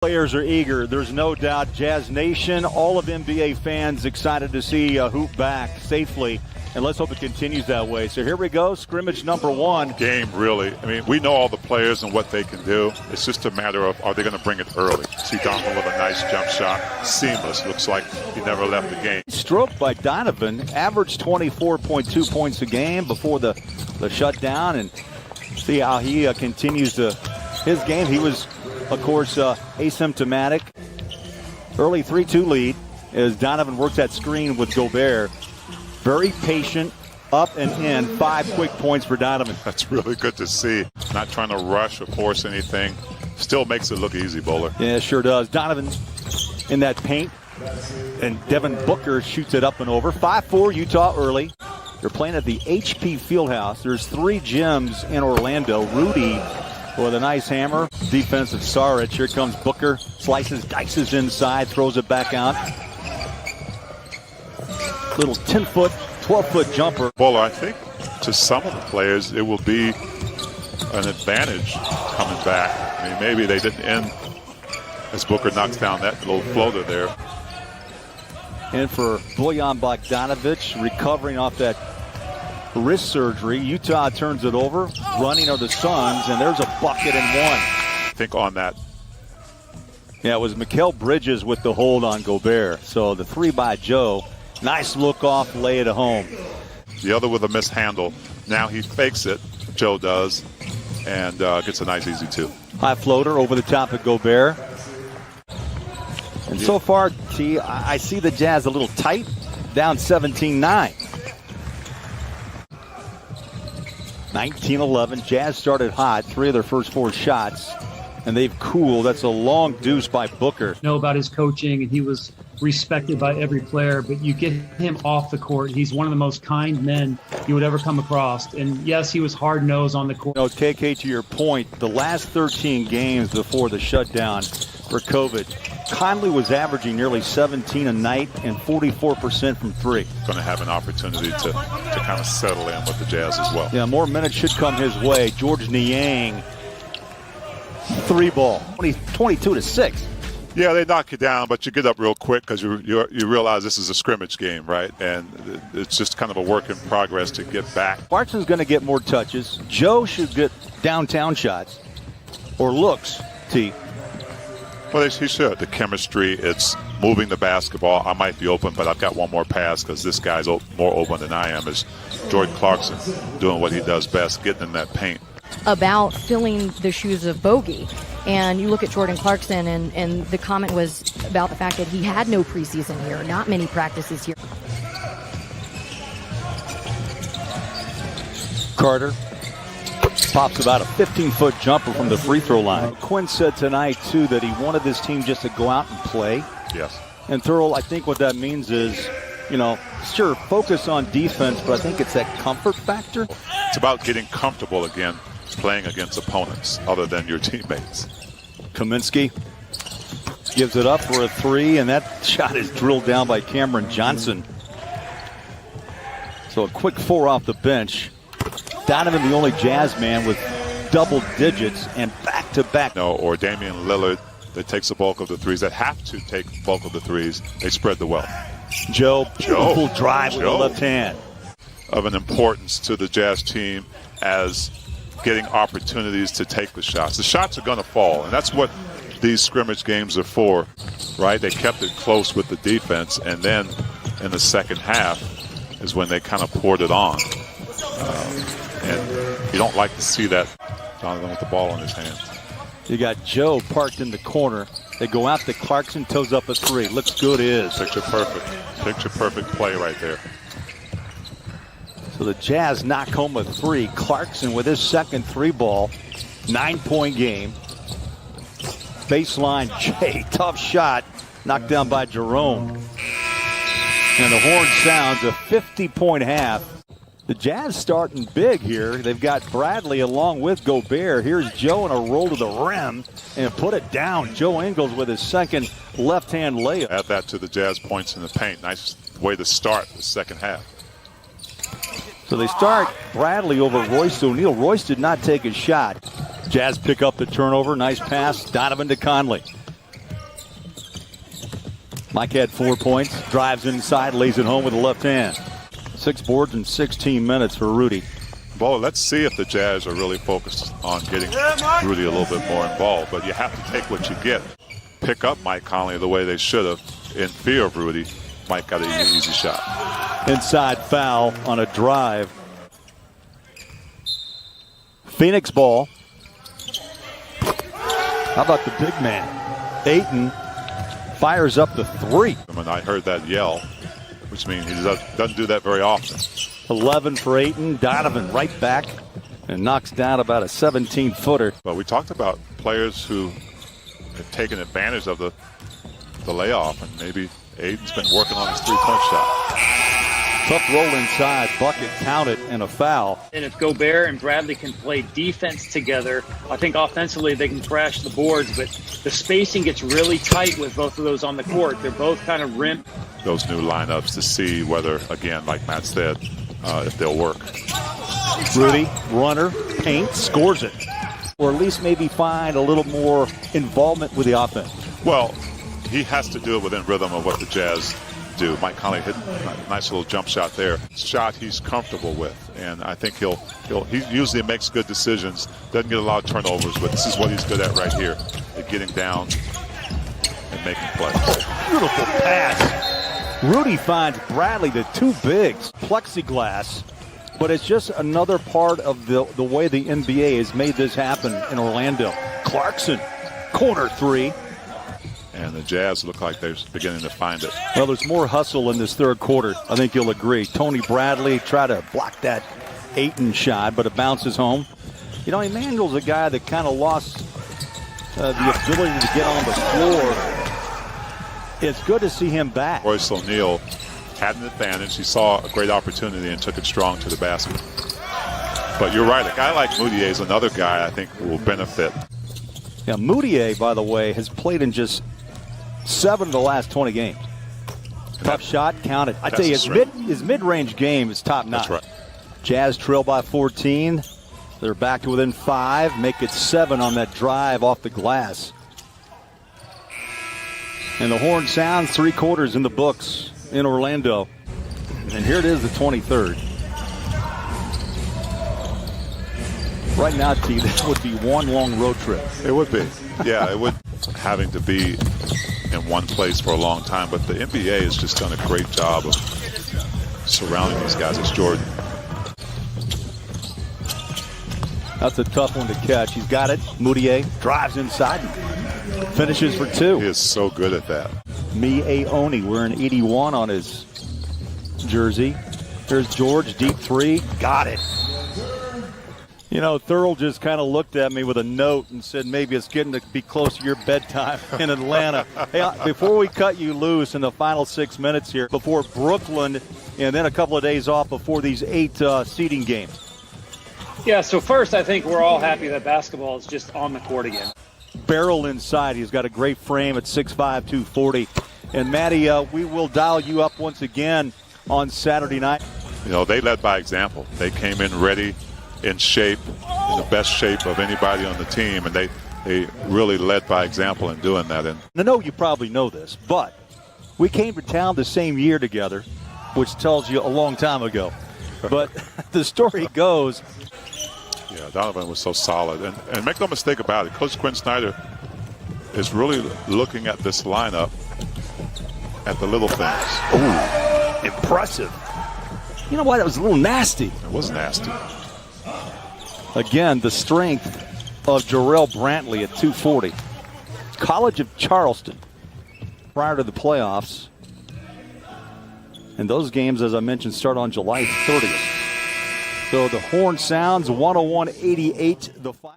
Players are eager. There's no doubt. Jazz Nation, all of NBA fans excited to see Hoop back safely. And let's hope it continues that way. So here we go, scrimmage number one. Game, really. I mean, we know all the players and what they can do. It's just a matter of, are they going to bring it early? See Donovan with a nice jump shot. Seamless. Looks like he never left the game. Stroke by Donovan. Averaged 24.2 points a game before the shutdown. And see how he continues his game. He was, of course, asymptomatic. Early 3-2 lead as Donovan works that screen with Gobert. Very patient, up and in. 5 quick points for Donovan. That's really good to see. Not trying to rush or force anything. Still makes it look easy, Bowler. Yeah, it sure does. Donovan in that paint. And Devin Booker shoots it up and over. 5-4 Utah early. They're playing at the HP Fieldhouse. There's 3 gyms in Orlando. Rudy with a nice hammer. Defensive Saric. Here comes Booker. Slices, dices inside, throws it back out. Little 10-foot, 12-foot jumper. Bowler, I think to some of the players it will be an advantage coming back. I mean, maybe they didn't end as Booker knocks down that little floater there. And for Bojan Bogdanovic, recovering off that wrist surgery, Utah turns it over. Running are the Suns, and there's a bucket and one. I think on that. Yeah, it was Mikal Bridges with the hold on Gobert. So the 3 by Joe. Nice look off, lay it home. The other with a mishandle. Now he fakes it, Joe does, and gets a nice easy 2. High floater over the top of Gobert. And so far, T, I see the Jazz a little tight, down 17-9. 19-11, Jazz started hot, 3 of their first 4 shots, and they've cooled. That's a long deuce by Booker. Know about his coaching, and he was respected by every player, but you get him off the court. He's one of the most kind men you would ever come across. And yes, he was hard-nosed on the court. You know, KK, to your point, the last 13 games before the shutdown for COVID, Conley was averaging nearly 17 a night and 44% from 3. Going to have an opportunity to kind of settle in with the Jazz as well. Yeah, more minutes should come his way. George Niang, 3 ball, 22-6. Yeah, they knock you down, but you get up real quick because you realize this is a scrimmage game, right? And it's just kind of a work in progress to get back. Clarkson's going to get more touches. Joe should get downtown shots or looks, T. Well, he should. The chemistry, it's moving the basketball. I might be open, but I've got one more pass because this guy's more open than I am. Is Jordan Clarkson doing what he does best, getting in that paint. About filling the shoes of Bogey. And you look at Jordan Clarkson, and the comment was about the fact that he had no preseason here, not many practices here. Carter pops about a 15-foot jumper from the free throw line. Quinn said tonight, too, that he wanted this team just to go out and play. Yes. And Thurl, I think what that means is, you know, sure, focus on defense, but I think it's that comfort factor. It's about getting comfortable again, playing against opponents other than your teammates. Kaminsky gives it up for a 3, and that shot is drilled down by Cameron Johnson. So a quick 4 off the bench. Donovan, the only Jazz man with double digits and back-to-back. No, or Damian Lillard that takes the bulk of the threes, that have to take the bulk of the threes. They spread the wealth. Joe, beautiful drive with the left hand. Of an importance to the Jazz team as getting opportunities to take the shots. The shots are going to fall, and that's what these scrimmage games are for, right? They kept it close with the defense, and then in the second half is when they kind of poured it on. And you don't like to see that. Donovan with the ball in his hands. You got Joe parked in the corner. They go out to Clarkson, toes up a 3. Looks good is. Picture perfect. Picture perfect play right there. So the Jazz knock home a 3. Clarkson with his second 3 ball. 9-point game. Baseline J, tough shot. Knocked down by Jerome. And the horn sounds a 50-point half. The Jazz starting big here. They've got Bradley along with Gobert. Here's Joe on a roll to the rim and put it down. Joe Ingles with his second left-hand layup. Add that to the Jazz points in the paint. Nice way to start the second half. So they start Bradley over Royce O'Neal. Royce did not take his shot. Jazz pick up the turnover. Nice pass. Donovan to Conley. Mike had 4 points, drives inside, lays it home with the left hand. 6 boards in 16 minutes for Rudy. Well, let's see if the Jazz are really focused on getting Rudy a little bit more involved. But you have to take what you get. Pick up Mike Conley the way they should have in fear of Rudy. Mike got an easy shot. Inside foul on a drive. Phoenix ball. How about the big man? Ayton fires up the 3. And I heard that yell, which means he doesn't do that very often. 11 for Ayton. Donovan right back and knocks down about a 17-footer. But we talked about players who have taken advantage of the layoff, and maybe Ayton's been working on his three-point shot. Tough roll inside, bucket counted, and a foul. And if Gobert and Bradley can play defense together, I think offensively they can crash the boards, but the spacing gets really tight with both of those on the court. They're both kind of rim. Those new lineups to see whether, again, like Matt said, if they'll work. Rudy, runner, paint, scores it. Or at least maybe find a little more involvement with the offense. Well, he has to do it within rhythm of what the Jazz do. Mike Conley hit a nice little jump shot there. Shot he's comfortable with, and I think he usually makes good decisions. Doesn't get a lot of turnovers, but this is what he's good at right here, at getting down and making plays. Beautiful pass. Rudy finds Bradley, the 2 bigs, plexiglass. But it's just another part of the way the NBA has made this happen in Orlando. Clarkson, corner 3. And the Jazz look like they're beginning to find it. Well, there's more hustle in this third quarter. I think you'll agree. Tony Bradley tried to block that Ayton shot, but it bounces home. You know, Emmanuel's a guy that kind of lost the ability to get on the floor. It's good to see him back. Royce O'Neal had an advantage. He saw a great opportunity and took it strong to the basket. But you're right. A guy like Moutier is another guy I think will benefit. Yeah, Moutier, by the way, has played in just 7 of the last 20 games. Tough shot, counted. I tell you, his mid-range game is top-notch. That's right. Jazz trail by 14. They're back to within 5. Make it 7 on that drive off the glass. And the horn sounds, 3 quarters in the books in Orlando. And here it is, the 23rd. Right now, T, this would be one long road trip. It would be. Yeah, it would. Having to be in one place for a long time. But the NBA has just done a great job of surrounding these guys. It's Jordan. That's a tough one to catch. He's got it. Moutier drives inside. Finishes for 2. He is so good at that. Aoni wearing 81 on his jersey. There's George, deep 3. Got it. You know, Thurl just kind of looked at me with a note and said, maybe it's getting to be close to your bedtime in Atlanta. Hey, before we cut you loose in the final 6 minutes here, before Brooklyn, and then a couple of days off before these 8 seeding games. Yeah, so first I think we're all happy that basketball is just on the court again. Barrel inside. He's got a great frame at 6'5", 240. And, Matty, we will dial you up once again on Saturday night. You know, they led by example. They came in ready, in shape, in the best shape of anybody on the team, and they really led by example in doing that. And I know you probably know this, but we came to town the same year together, which tells you a long time ago. But the story goes. Yeah, Donovan was so solid. And make no mistake about it, Coach Quinn Snyder is really looking at this lineup at the little things. Ooh, impressive. You know what? That was a little nasty. It was nasty. Again, the strength of Jarrell Brantley at 240. College of Charleston prior to the playoffs. And those games, as I mentioned, start on July 30th. So the horn sounds 101-88 the final.